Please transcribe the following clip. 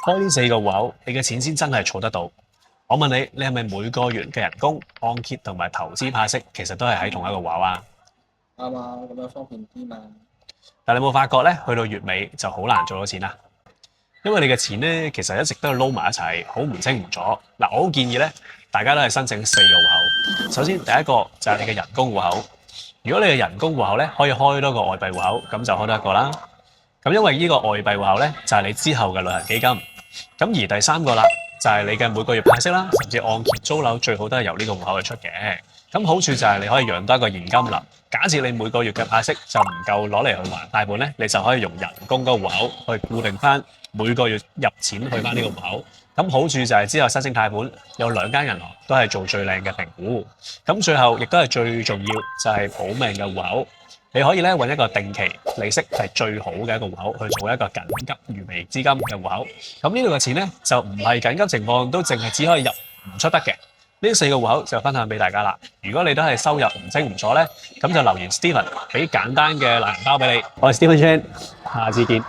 開呢4個戶口，你嘅錢先真係儲得到。我問你，你係咪每個月嘅人工、按揭同埋投資派息，其實都係喺同一個戶口啊？啱啊，咁樣方便啲嘛。但你有冇發覺咧？去到月尾就好難做到錢啦，因為你嘅錢咧其實一直都係撈埋一齊，好唔清唔楚。嗱，我好建議咧，大家都係申請4個戶口。首先第一個就係你嘅人工戶口。如果你嘅人工戶口咧可以開多個外幣戶口，咁就開多一個啦。咁因為呢個外幣戶口咧就係你之後嘅旅行基金。咁而第3個啦，就係你嘅每個月派息啦，甚至按揭租樓最好都係由呢個戶口去出嘅。咁好處就係你可以養多一個現金流。假設你每個月嘅派息就唔夠攞嚟去還貸款咧，你就可以用人工嗰個戶口去固定翻每個月入錢去翻呢個戶口。咁好處就係之後申請貸款有2間銀行都係做最靚嘅評估。咁最後亦都係最重要就係保命嘅戶口。你可以咧揾一個定期利息係最好嘅一個戶口去做一個緊急預備資金嘅戶口。咁呢度嘅錢咧就唔係緊急情況都淨係只可以入唔出得嘅。呢4個戶口就分享俾大家啦。如果你都係收入唔清唔楚咧，咁就留言 Steven 俾簡單嘅懶人包俾你。我係 Steven Chan，下次見。